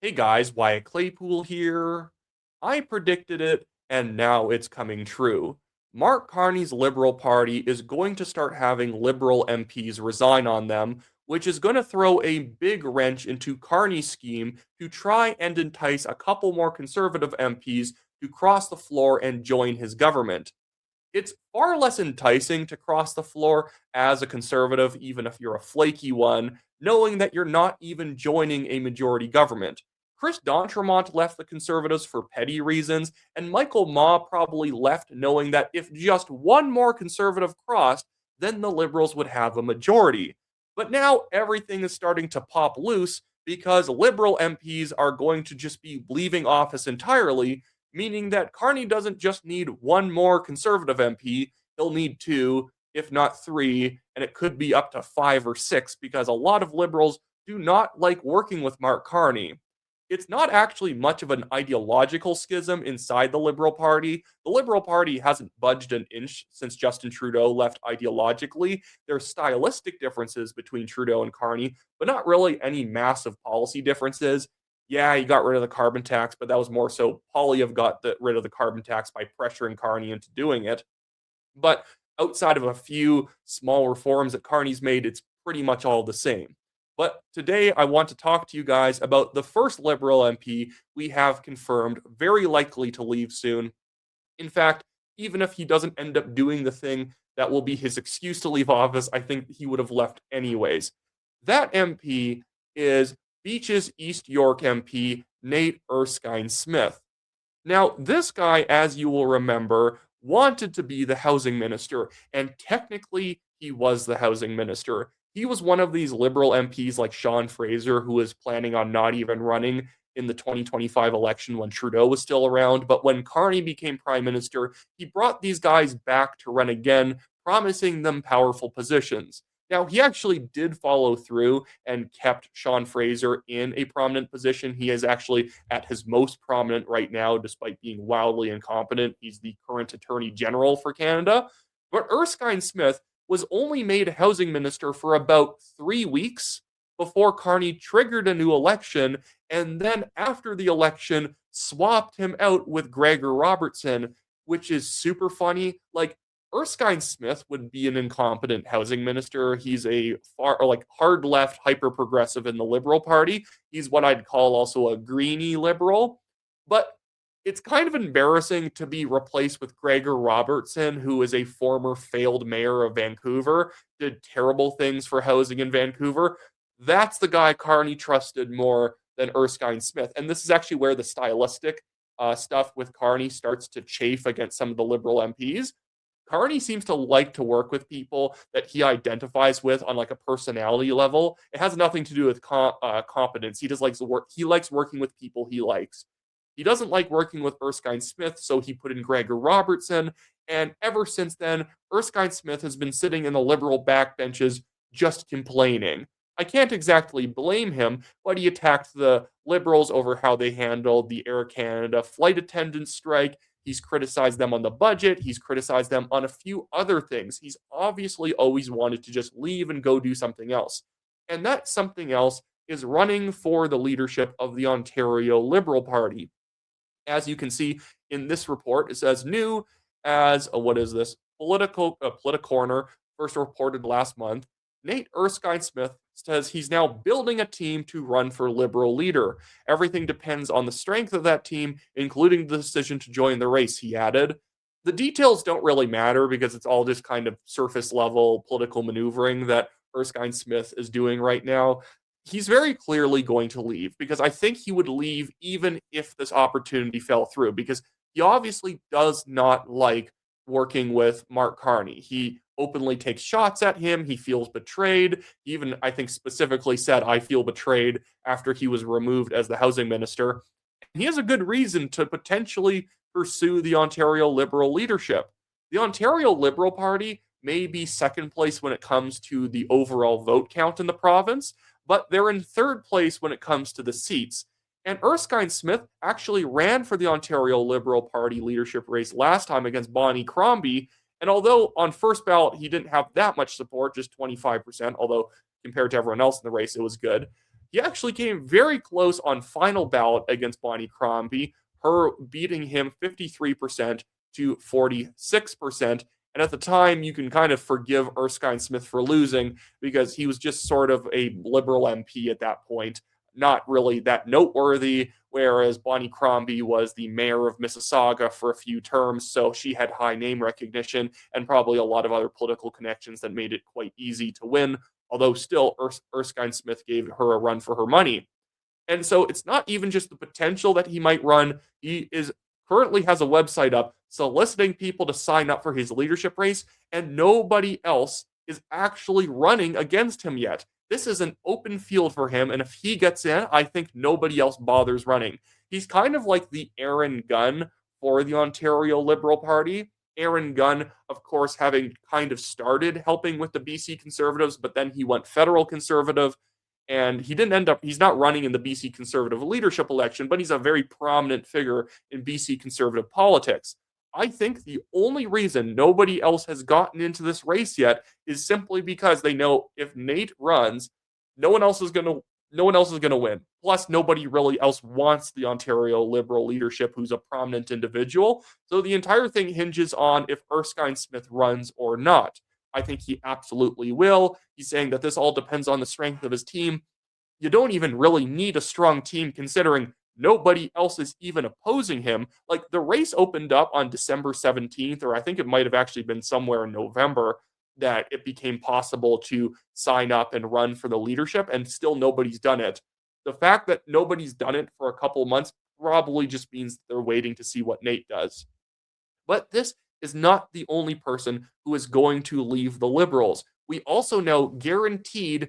Hey guys, Wyatt Claypool here. I predicted it, and now it's coming true. Mark Carney's Liberal Party is going to start having Liberal MPs resign on them, which is going to throw a big wrench into Carney's scheme to try and entice a couple more Conservative MPs to cross the floor and join his government. It's far less enticing to cross the floor as a Conservative, even if you're a flaky one, knowing that you're not even joining a majority government. Chris D'Entremont left the Conservatives for petty reasons, and Michael Maw probably left knowing that if just one more Conservative crossed, then the Liberals would have a majority. But now everything is starting to pop loose because Liberal MPs are going to just be leaving office entirely, meaning that Carney doesn't just need one more Conservative MP, he'll need two, if not three, and it could be up to five or six because a lot of Liberals do not like working with Mark Carney. It's not actually much of an ideological schism inside the Liberal Party. The Liberal Party hasn't budged an inch since Justin Trudeau left ideologically. There's stylistic differences between Trudeau and Carney, but not really any massive policy differences. Yeah, he got rid of the carbon tax, but that was more so Poilievre got rid of the carbon tax by pressuring Carney into doing it. But outside of a few small reforms that Carney's made, it's pretty much all the same. But today I want to talk to you guys about the first Liberal MP we have confirmed very likely to leave soon. In fact, even if he doesn't end up doing the thing that will be his excuse to leave office, I think he would have left anyways. That MP is Beaches East York MP Nate Erskine-Smith. Now, this guy, as you will remember, wanted to be the housing minister, and technically he was the housing minister. He was one of these Liberal MPs like Sean Fraser, who was planning on not even running in the 2025 election when Trudeau was still around. But when Carney became prime minister, he brought these guys back to run again, promising them powerful positions. Now, he actually did follow through and kept Sean Fraser in a prominent position. He is actually at his most prominent right now, despite being wildly incompetent. He's the current Attorney General for Canada. But Erskine Smith was only made housing minister for about 3 weeks before Carney triggered a new election, and then after the election, swapped him out with Gregor Robertson, which is super funny. Like, Erskine Smith would be an incompetent housing minister. He's a hard left, hyper progressive in the Liberal Party. He's what I'd call also a greeny liberal. But it's kind of embarrassing to be replaced with Gregor Robertson, who is a former failed mayor of Vancouver, did terrible things for housing in Vancouver. That's the guy Carney trusted more than Erskine Smith. And this is actually where the stylistic stuff with Carney starts to chafe against some of the Liberal MPs. Carney seems to like to work with people that he identifies with on like a personality level. It has nothing to do with competence. He just likes to work. He likes working with people he likes. He doesn't like working with Erskine Smith, so he put in Gregor Robertson. And ever since then, Erskine Smith has been sitting in the Liberal backbenches just complaining. I can't exactly blame him, but he attacked the Liberals over how they handled the Air Canada flight attendants strike. He's criticized them on the budget. He's criticized them on a few other things. He's obviously always wanted to just leave and go do something else. And that something else is running for the leadership of the Ontario Liberal Party. As you can see in this report, it says new as what is this? Politicorner, first reported last month. Nate Erskine-Smith says he's now building a team to run for Liberal leader. Everything depends on the strength of that team, including the decision to join the race, he added. The details don't really matter because it's all just kind of surface level political maneuvering that Erskine-Smith is doing right now. He's very clearly going to leave because I think he would leave even if this opportunity fell through because he obviously does not like working with Mark Carney. He openly takes shots at him. He feels betrayed. He even, I think, specifically said, I feel betrayed after he was removed as the housing minister. He has a good reason to potentially pursue the Ontario Liberal leadership. The Ontario Liberal Party may be second place when it comes to the overall vote count in the province, but they're in third place when it comes to the seats. And Erskine Smith actually ran for the Ontario Liberal Party leadership race last time against Bonnie Crombie. And although on first ballot he didn't have that much support, just 25%, although compared to everyone else in the race, it was good, he actually came very close on final ballot against Bonnie Crombie, her beating him 53% to 46%. And at the time, you can kind of forgive Erskine-Smith for losing because he was just sort of a Liberal MP at that point, not really that noteworthy, whereas Bonnie Crombie was the mayor of Mississauga for a few terms, so she had high name recognition and probably a lot of other political connections that made it quite easy to win, although still Erskine-Smith gave her a run for her money. And so it's not even just the potential that he might run. He is currently has a website up soliciting people to sign up for his leadership race, and nobody else is actually running against him yet. This is an open field for him, and if he gets in, I think nobody else bothers running. He's kind of like the Aaron Gunn for the Ontario Liberal Party. Aaron Gunn, of course, having kind of started helping with the BC Conservatives, but then he went federal conservative, and he didn't end up, he's not running in the BC Conservative leadership election, but he's a very prominent figure in BC Conservative politics. I think the only reason nobody else has gotten into this race yet is simply because they know if Nate runs, no one else is going to no one else is going to win. Plus, nobody really else wants the Ontario Liberal leadership who's a prominent individual. So the entire thing hinges on if Erskine-Smith runs or not. I think he absolutely will. He's saying that this all depends on the strength of his team. You don't even really need a strong team considering nobody else is even opposing him. Like the race opened up on December 17th, or I think it might have actually been somewhere in November that it became possible to sign up and run for the leadership, and still nobody's done it. The fact that nobody's done it for a couple months probably just means they're waiting to see what Nate does. But this is not the only person who is going to leave the Liberals. We also know guaranteed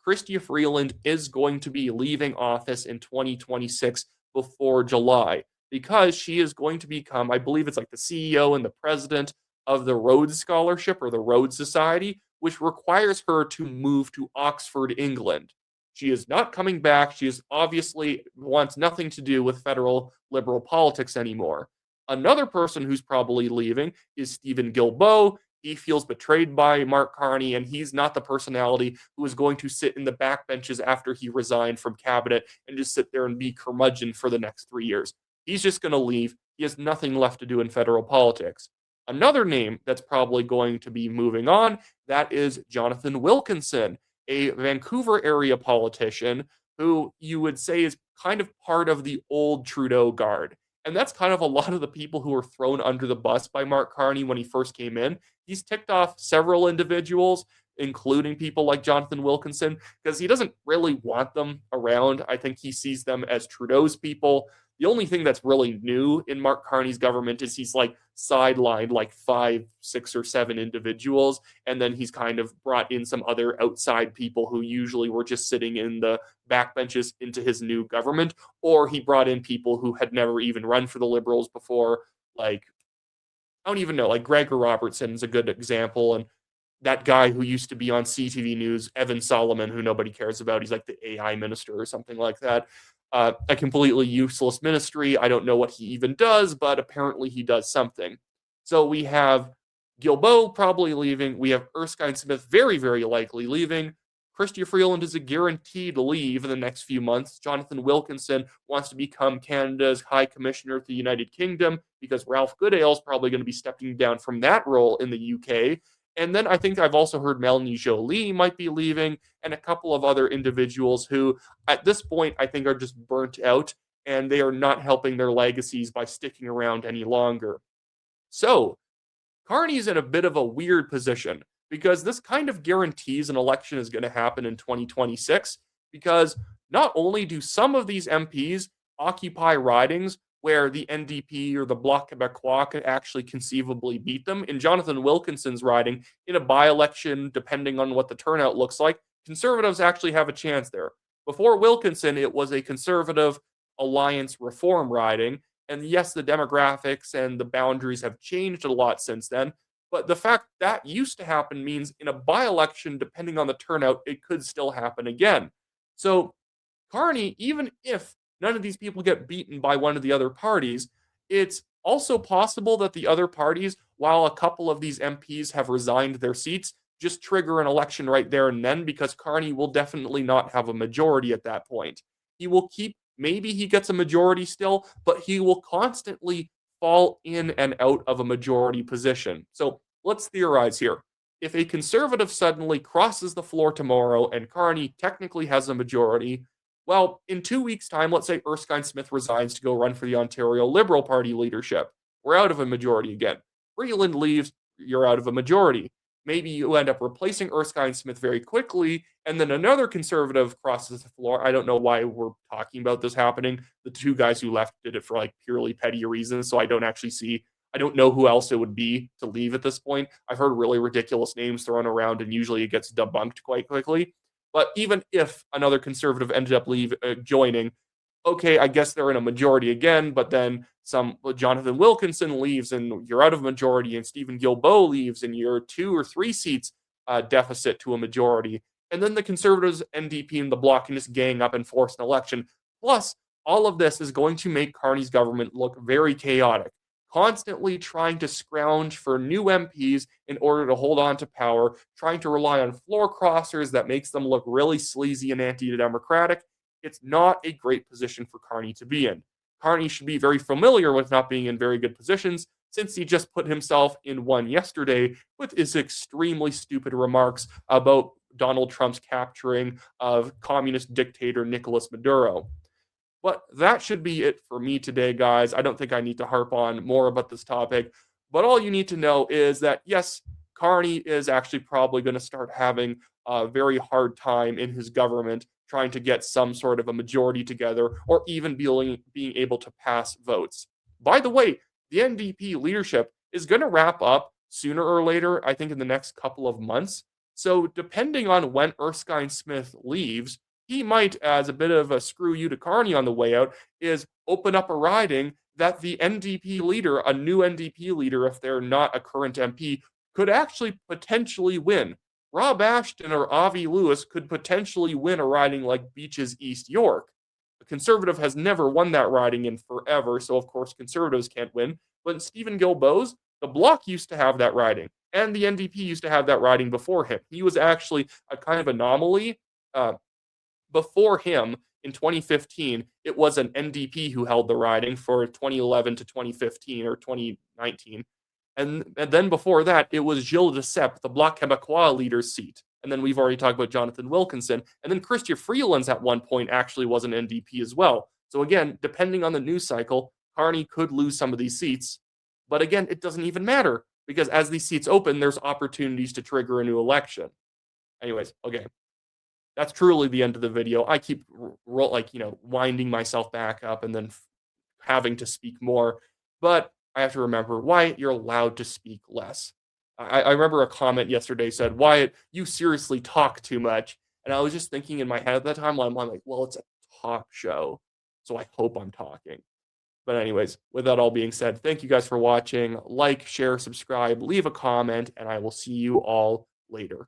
Chrystia Freeland is going to be leaving office in 2026 before July because she is going to become, I believe it's like the CEO and the president of the Rhodes Scholarship or the Rhodes Society, which requires her to move to Oxford, England. She is not coming back. She is obviously wants nothing to do with federal liberal politics anymore. Another person who's probably leaving is Stephen Guilbeault. He feels betrayed by Mark Carney, and he's not the personality who is going to sit in the backbenches after he resigned from cabinet and just sit there and be curmudgeon for the next 3 years. He's just going to leave. He has nothing left to do in federal politics. Another name that's probably going to be moving on, that is Jonathan Wilkinson, a Vancouver area politician who you would say is kind of part of the old Trudeau guard. And that's kind of a lot of the people who were thrown under the bus by Mark Carney when he first came in. He's ticked off several individuals, including people like Jonathan Wilkinson, because he doesn't really want them around. I think he sees them as Trudeau's people. The only thing that's really new in Mark Carney's government is he's like sidelined like 5, 6, or 7 individuals, and then he's kind of brought in some other outside people who usually were just sitting in the backbenches into his new government, or he brought in people who had never even run for the Liberals before, like, I don't even know, like Gregor Robertson's a good example, and that guy who used to be on CTV News, Evan Solomon, who nobody cares about. He's like the AI minister or something like that. A completely useless ministry. I don't know what he even does, but apparently he does something. So we have Guilbeault probably leaving. We have Erskine-Smith very, very likely leaving. Chrystia Freeland is a guaranteed leave in the next few months. Jonathan Wilkinson wants to become Canada's High Commissioner to the United Kingdom because Ralph Goodale is probably going to be stepping down from that role in the UK. And then I think I've also heard Melanie Joly might be leaving, and a couple of other individuals who, at this point, I think are just burnt out, and they are not helping their legacies by sticking around any longer. So, Carney's in a bit of a weird position, because this kind of guarantees an election is going to happen in 2026, because not only do some of these MPs occupy ridings where the NDP or the Bloc Québécois could actually conceivably beat them. In Jonathan Wilkinson's riding, in a by-election, depending on what the turnout looks like, Conservatives actually have a chance there. Before Wilkinson, it was a Conservative Alliance Reform riding, and yes, the demographics and the boundaries have changed a lot since then, but the fact that used to happen means in a by-election, depending on the turnout, it could still happen again. So Carney, even if none of these people get beaten by one of the other parties, it's also possible that the other parties, while a couple of these MPs have resigned their seats, just trigger an election right there and then, because Carney will definitely not have a majority at that point. He will keep, maybe he gets a majority still, but he will constantly fall in and out of a majority position. So let's theorize here. If a conservative suddenly crosses the floor tomorrow and Carney technically has a majority, well, in 2 weeks' time, let's say Erskine-Smith resigns to go run for the Ontario Liberal Party leadership. We're out of a majority again. Freeland leaves, you're out of a majority. Maybe you end up replacing Erskine-Smith very quickly, and then another conservative crosses the floor. I don't know why we're talking about this happening. The two guys who left did it for like purely petty reasons, so I don't know who else it would be to leave at this point. I've heard really ridiculous names thrown around, and usually it gets debunked quite quickly. But even if another conservative ended up joining, okay, I guess they're in a majority again, but then Jonathan Wilkinson leaves and you're out of majority, and Stephen Guilbeault leaves and you're 2 or 3 seats deficit to a majority. And then the Conservatives, NDP, and the Bloc can just gang up and force an election. Plus, all of this is going to make Carney's government look very chaotic, constantly trying to scrounge for new MPs in order to hold on to power, trying to rely on floor crossers that makes them look really sleazy and anti-democratic. It's not a great position for Carney to be in. Carney should be very familiar with not being in very good positions, since he just put himself in one yesterday with his extremely stupid remarks about Donald Trump's capturing of communist dictator Nicolas Maduro. But that should be it for me today, guys. I don't think I need to harp on more about this topic. But all you need to know is that, yes, Carney is actually probably going to start having a very hard time in his government trying to get some sort of a majority together, or even being able to pass votes. By the way, the NDP leadership is going to wrap up sooner or later, I think in the next couple of months. So depending on when Erskine-Smith leaves, he might, as a bit of a screw you to Carney on the way out, is open up a riding that the NDP leader, a new NDP leader, if they're not a current MP, could actually potentially win. Rob Ashton or Avi Lewis could potentially win a riding like Beaches East York. The Conservative has never won that riding in forever, so of course Conservatives can't win. But in Stephen Guilbeault's, the Bloc used to have that riding, and the NDP used to have that riding before him. He was actually a kind of anomaly. Before him, in 2015, it was an NDP who held the riding for 2011 to 2015 or 2019. And then before that, it was Gilles Duceppe, the Bloc Québécois leader's seat. And then we've already talked about Jonathan Wilkinson. And then Chrystia Freeland's at one point actually was an NDP as well. So again, depending on the news cycle, Carney could lose some of these seats. But again, it doesn't even matter, because as these seats open, there's opportunities to trigger a new election. Anyways, okay. That's truly the end of the video. I keep winding myself back up and then having to speak more. But I have to remember, Wyatt, you're allowed to speak less. I remember a comment yesterday said, Wyatt, you seriously talk too much. And I was just thinking in my head at that time, I'm like, well, it's a talk show, so I hope I'm talking. But anyways, with that all being said, thank you guys for watching. Like, share, subscribe, leave a comment, and I will see you all later.